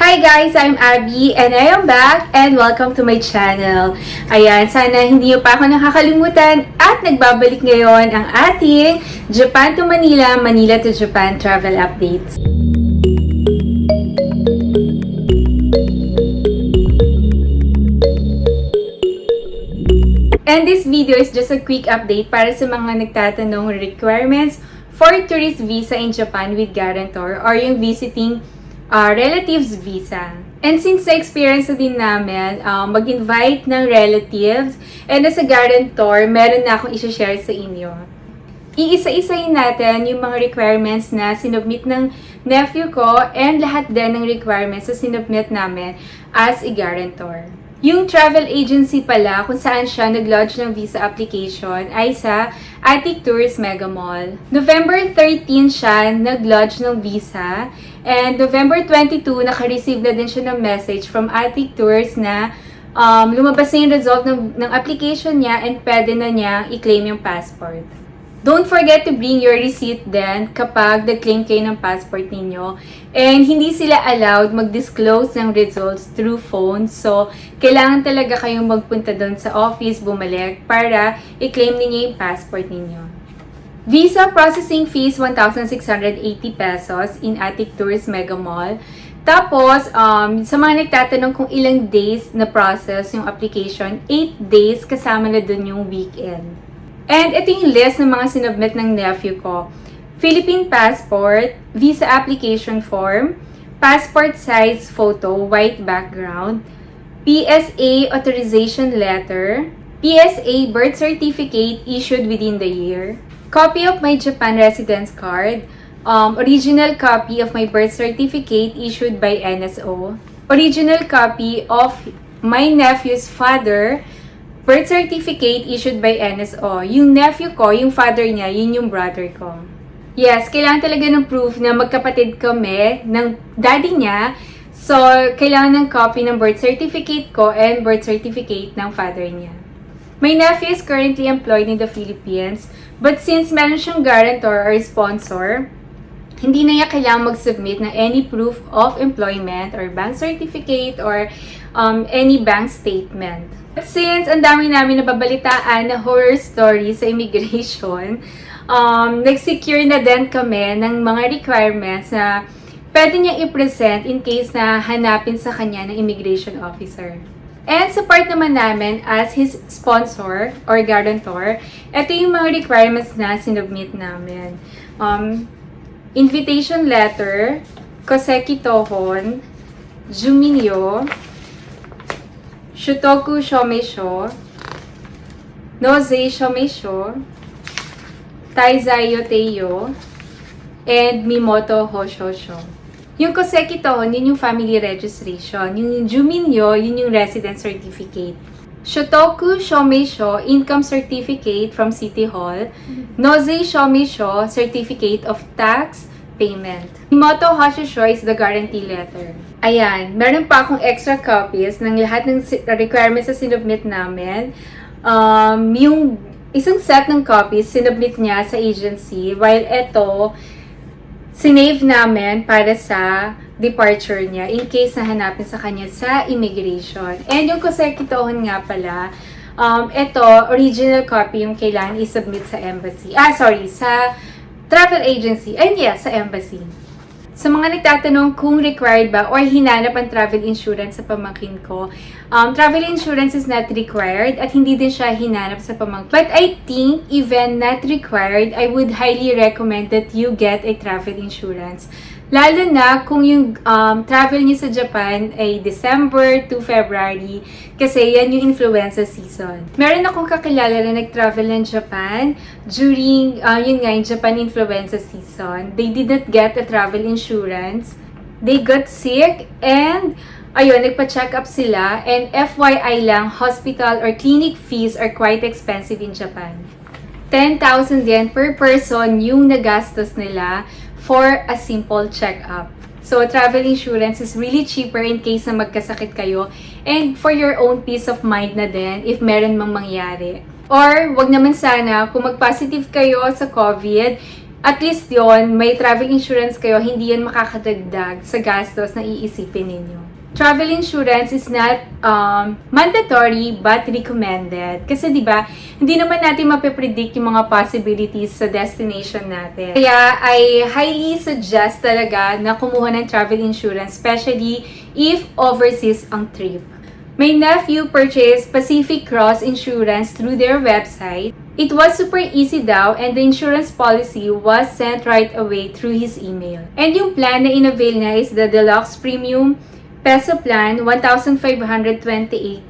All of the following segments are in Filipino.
Hi guys! I'm Abby and I am back and welcome to my channel. Ayan, sana hindi niyo pa ako nakakalimutan at nagbabalik ngayon ang ating Japan to Manila, Manila to Japan travel updates. And this video is just a quick update para sa mga nagtatanong requirements for tourist visa in Japan with guarantor or yung visiting relatives visa. And since na-experience na din namin mag-invite ng relatives and as a guarantor, meron na akong i-share sa inyo. Iisa-isayin natin yung mga requirements na sinubmit ng nephew ko and lahat din ng requirements na sinubmit namin as a guarantor. Yung travel agency pala kung saan siya nag-lodge ng visa application ay sa Attic Tours Mega Mall. November 13 siya nag-lodge ng visa and November 22 naka-receive na din siya ng message from Attic Tours na lumabas na yung result ng application niya and pwede na niya i-claim yung passport. Don't forget to bring your receipt then kapag nag-claim kayo ng passport ninyo. And hindi sila allowed mag-disclose ng results through phone. So, kailangan talaga kayong magpunta doon sa office, bumalik, para i-claim ninyo yung passport ninyo. Visa processing fees, 1,680 pesos in Attic Tours Mega Mall. Tapos, sa mga nagtatanong kung ilang days na process yung application, 8 days kasama na doon yung weekend. And ito yung list ng mga sinubmit ng nephew ko. Philippine passport, visa application form, passport size photo, white background, PSA authorization letter, PSA birth certificate issued within the year, copy of my Japan residence card, original copy of my birth certificate issued by NSO, original copy of my nephew's father, birth certificate issued by NSO. Yung nephew ko, yung father niya, yun yung brother ko. Yes, kailangan talaga ng proof na magkapatid kami ng daddy niya. So, kailangan ng copy ng birth certificate ko and birth certificate ng father niya. My nephew is currently employed in the Philippines, but since meron siyang guarantor or sponsor, hindi na niya kailangan mag-submit ng any proof of employment or bank certificate or any bank statement. Since ang dami namin nababalitaan na horror story sa immigration, nag-secure na din kami ng mga requirements na pwede niya i-present in case na hanapin sa kanya ng immigration officer. And sa part naman namin as his sponsor or guarantor, ito yung mga requirements na sinubmit namin. Invitation letter, Koseki Tohon, Juminyo, Shutoku Shomeisho, Nozei Shomeisho, Taizai Yoteyo, and Mimoto Hoshosho. Yung Koseki Tohon, yun yung family registration. Yung Juminyo, yun yung residence certificate. Shutoku Shomeisho, income certificate from City Hall. Nozei Shomeisho, certificate of tax payment. Mimoto Hoshosho is the guarantee letter. Ayan, meron pa akong extra copies ng lahat ng requirements na sinubmit namin. Yung isang set ng copies, sinubmit niya sa agency, while ito, sinave namin para sa departure niya in case na hanapin sa kanya sa immigration. And yung Koseki Tohon nga pala, ito, original copy yung kailangan i-submit sa embassy. Sa travel agency. And yes, sa embassy. Sa mga nagtatanong kung required ba or hinanap ang travel insurance sa pamangkin ko, travel insurance is not required at hindi din siya hinanap sa pamangkin. But I think even not required, I would highly recommend that you get a travel insurance. Lalo na kung yung travel niyo sa Japan ay December to February kasi yan yung influenza season. Meron akong kakilala na nag-travel ng Japan during yung Japan influenza season. They did not get a travel insurance. They got sick and nagpa-check up sila and FYI lang, hospital or clinic fees are quite expensive in Japan. 10,000 yen per person yung nagastos nila for a simple check-up. So, travel insurance is really cheaper in case na magkasakit kayo and for your own peace of mind na din if meron mang mangyari. Or, wag naman sana, kung mag-positive kayo sa COVID, at least yon may travel insurance kayo, hindi yan makakadagdag sa gastos na iisipin ninyo. Travel insurance is not mandatory but recommended. Kasi 'di ba, hindi naman natin mape-predict yung mga possibilities sa destination natin. Kaya I highly suggest talaga na kumuha ng travel insurance, especially if overseas ang trip. My nephew purchased Pacific Cross Insurance through their website. It was super easy daw and the insurance policy was sent right away through his email. And yung plan na inavail niya is the Deluxe Premium Peso Plan, 1,528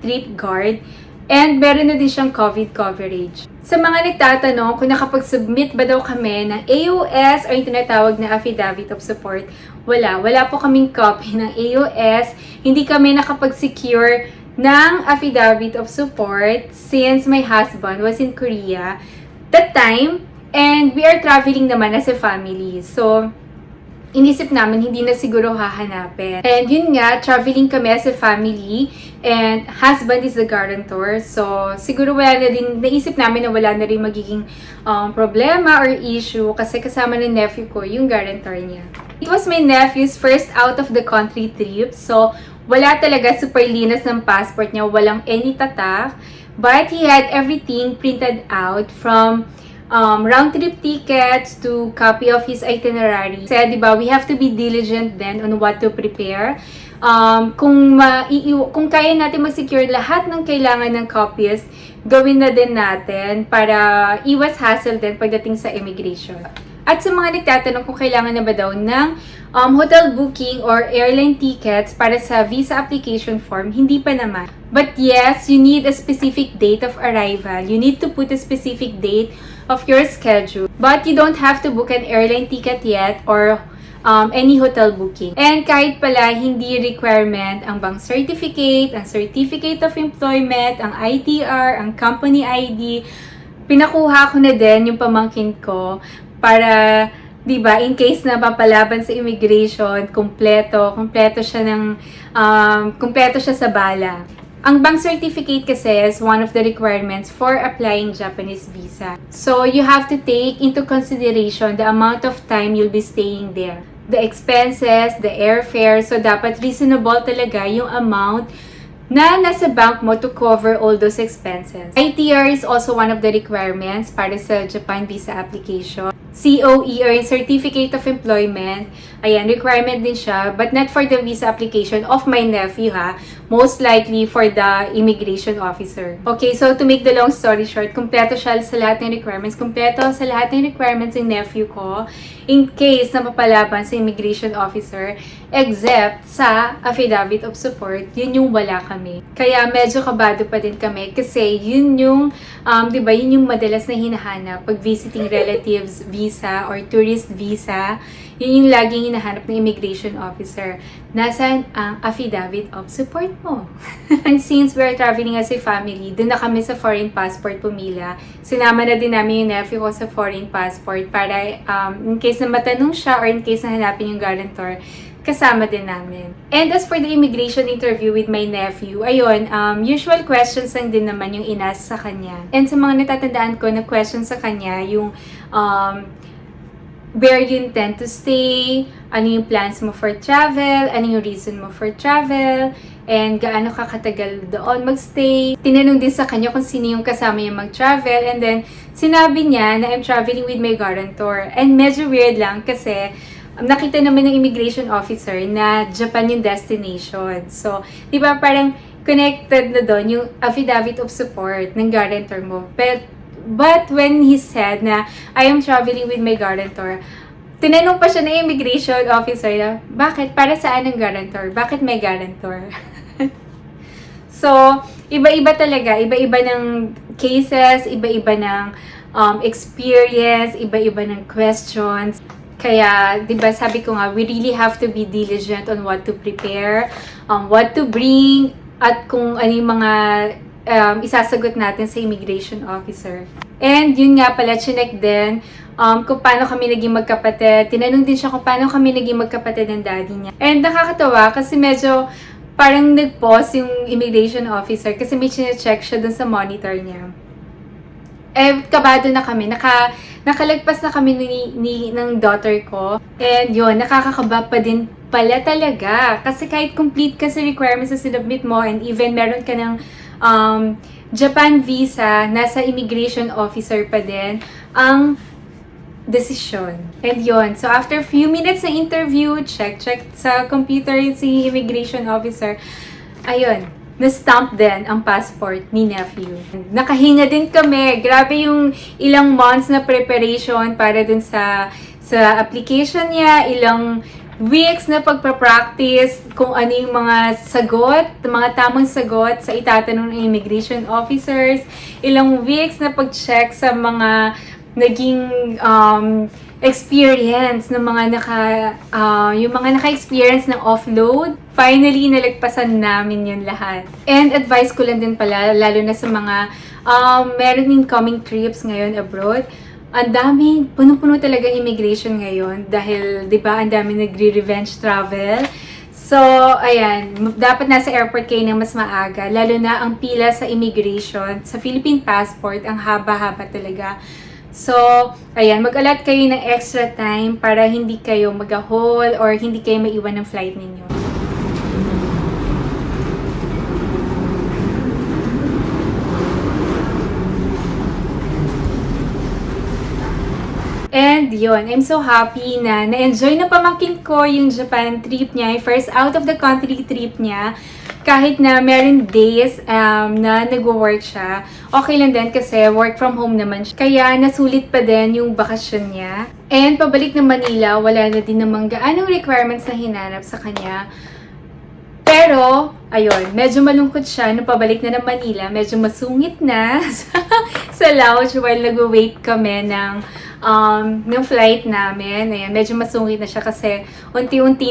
Trip Guard, and meron na din siyang COVID coverage. Sa mga nagtatanong kung nakapag-submit ba daw kami ng AOS or yung tinatawag na Affidavit of Support, wala po kaming copy ng AOS. Hindi kami nakapag-secure ng Affidavit of Support since my husband was in Korea that time and we are traveling naman as a family. So, inisip namin hindi na siguro hahanapin. And yun nga, traveling kami as a family and husband is the guarantor. So, siguro naisip namin na wala na rin magiging problema or issue kasi kasama ng nephew ko yung guarantor niya. It was my nephew's first out of the country trip. So, wala talaga, super linas ng passport niya, walang any tatak. But he had everything printed out from round-trip tickets to copy of his itinerary. Kasi, di ba, we have to be diligent then on what to prepare. Kung kaya natin mag-secure lahat ng kailangan ng copies, gawin na din natin para iwas hassle din pagdating sa immigration. At sa mga nagtatanong kung kailangan na ba daw ng hotel booking or airline tickets para sa visa application form, hindi pa naman. But yes, you need a specific date of arrival. You need to put a specific date of your schedule. But you don't have to book an airline ticket yet or any hotel booking. And kahit pala hindi requirement ang bank certificate, ang certificate of employment, ang ITR, ang company ID, pinakuha ko na din yung pamangkin ko para, di ba, in case na papalaban sa immigration, kumpleto siya sa bala. Ang bank certificate kasi is one of the requirements for applying Japanese visa. So, you have to take into consideration the amount of time you'll be staying there. The expenses, the airfare, so dapat reasonable talaga yung amount na nasa bank mo to cover all those expenses. ITR is also one of the requirements para sa Japan visa application. COE or Certificate of Employment, ayan, requirement din siya, but not for the visa application of my nephew ha, most likely for the immigration officer. Okay, so to make the long story short, kumpleto siya sa lahat ng requirements, ng nephew ko, in case na mapalaban sa immigration officer, except sa affidavit of support, yun yung wala kami. Kaya medyo kabado pa din kami kasi yun yung, di ba, yun yung madalas na hinahanap pag visiting relatives visa or tourist visa, yun yung laging hinahanap ng immigration officer. Nasaan ang affidavit of support mo? And since we're traveling as a family, dun na kami sa foreign passport pumila. Sinama na din namin yung nephew ko sa foreign passport para in case na matanong siya or in case na hanapin yung guarantor, kasama din namin. And as for the immigration interview with my nephew, ayun, usual questions lang din naman yung inas sa kanya. And sa mga natatandaan ko na questions sa kanya, yung where you intend to stay, ano yung plans mo for travel, ano yung reason mo for travel, and gaano ka katagal doon magstay. Tinanong din sa kanya kung sino yung kasama yung mag-travel, and then sinabi niya na I'm traveling with my guarantor. And medyo weird lang kasi nakita naman ng immigration officer na Japan yung destination. So, di ba parang connected na doon yung affidavit of support ng guarantor mo. But when he said na I am traveling with my guarantor, tinanong pa siya ng immigration officer na, bakit? Para saan ang guarantor? Bakit may guarantor? So, iba-iba talaga. Iba-iba ng cases, iba-iba ng experience, iba-iba ng questions. Kaya, di ba, sabi ko nga, we really have to be diligent on what to prepare, what to bring, at kung ano yung mga isasagot natin sa immigration officer. And yun nga pala, chinek din kung paano kami naging magkapatid. Tinanong din siya kung paano kami naging magkapatid ng daddy niya. And nakakatawa kasi medyo parang nag-pause yung immigration officer kasi may chinecheck siya dun sa monitor niya. kabado na kami. Nakalagpas na kami ng daughter ko. And yun, nakakakaba pa din pala talaga. Kasi kahit complete ka sa requirements na sinubmit mo and even meron ka ng Japan visa, nasa immigration officer pa din ang desisyon. And yun, so after few minutes na interview, check sa computer si immigration officer, ayun, na-stamp din ang passport ni nephew. Nakahinga din kami. Grabe yung ilang months na preparation para dun sa application niya, ilang weeks na pagpa-practice kung ano yung mga sagot, mga tamang sagot sa itatanong ng immigration officers, ilang weeks na pag-check sa mga naging experience ng mga yung mga naka-experience ng offload. Finally, nalagpasan namin yun lahat. And advice ko lang din pala, lalo na sa mga meron incoming trips ngayon abroad, ang daming, punong-puno talaga immigration ngayon dahil, di ba, ang daming nagre-revenge travel. So, ayan, dapat nasa airport kayo ng mas maaga, lalo na ang pila sa immigration, sa Philippine passport, ang haba-haba talaga. So, ayan, mag-allot kayo ng extra time para hindi kayo mag-ahol or hindi kayo maiwan ng flight ninyo. And yun, I'm so happy na na-enjoy na pamangkin ko yung Japan trip niya, yung first out of the country trip niya. Kahit na meron days na nag-work siya, okay lang din kasi work from home naman siya. Kaya nasulit pa din yung bakasyon niya. And pabalik na Manila, wala na din namang gaanong requirements na hinanap sa kanya. Pero, ayun, medyo malungkot siya nung pabalik na ng Manila. Medyo masungit na sa lounge while nag-wait kami ng flight namin. Ayan, medyo masungit na siya kasi unti-unti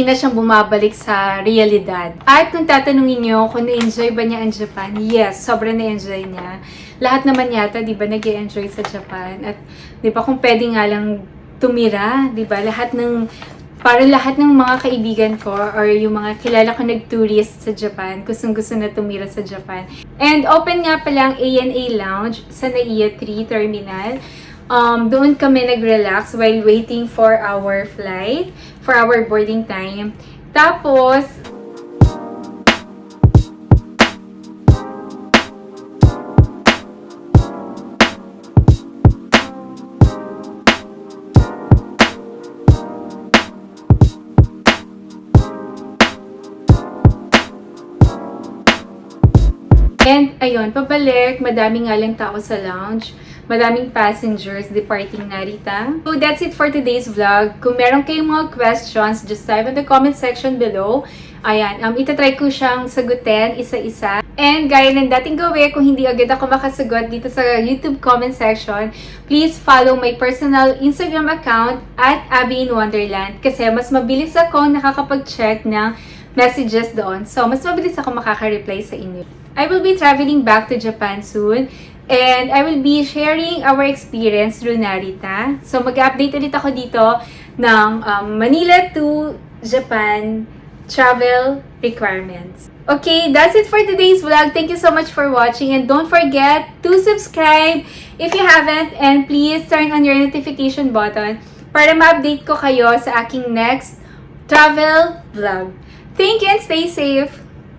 na siyang bumabalik sa realidad. At kung tatanungin niyo kung na-enjoy ba niya ang Japan, yes, sobrang na-enjoy niya. Lahat naman yata, di ba, nag-enjoy sa Japan. At di ba, kung pwede nga lang tumira, di ba, lahat ng mga kaibigan ko or yung mga kilala ko nag-tourist sa Japan, gustong-gusto na tumira sa Japan. And open nga pala ang ANA Lounge sa NAIA 3 Terminal. Doon kami nag-relax while waiting for our flight, for our boarding time. Tapos, and ayun, pabalik, madaming nga lang tao sa lounge. Madaming passengers departing Narita. So that's it for today's vlog. Kung meron kayong mga questions, just type in the comment section below. Ayan, itatry ko siyang sagutin isa-isa. And gaya ng dating gawin, kung hindi agad ako makasagot dito sa YouTube comment section, please follow my personal Instagram account at Abby in Wonderland kasi mas mabilis ako nakakapag-check ng messages doon. So, mas mabilis ako makaka-reply sa inyo. I will be traveling back to Japan soon. And I will be sharing our experience through Narita. So, mag-update ulit ako dito ng Manila to Japan travel requirements. Okay, that's it for today's vlog. Thank you so much for watching. And don't forget to subscribe if you haven't. And please turn on your notification button para ma-update ko kayo sa aking next travel vlog. Thank you and stay safe!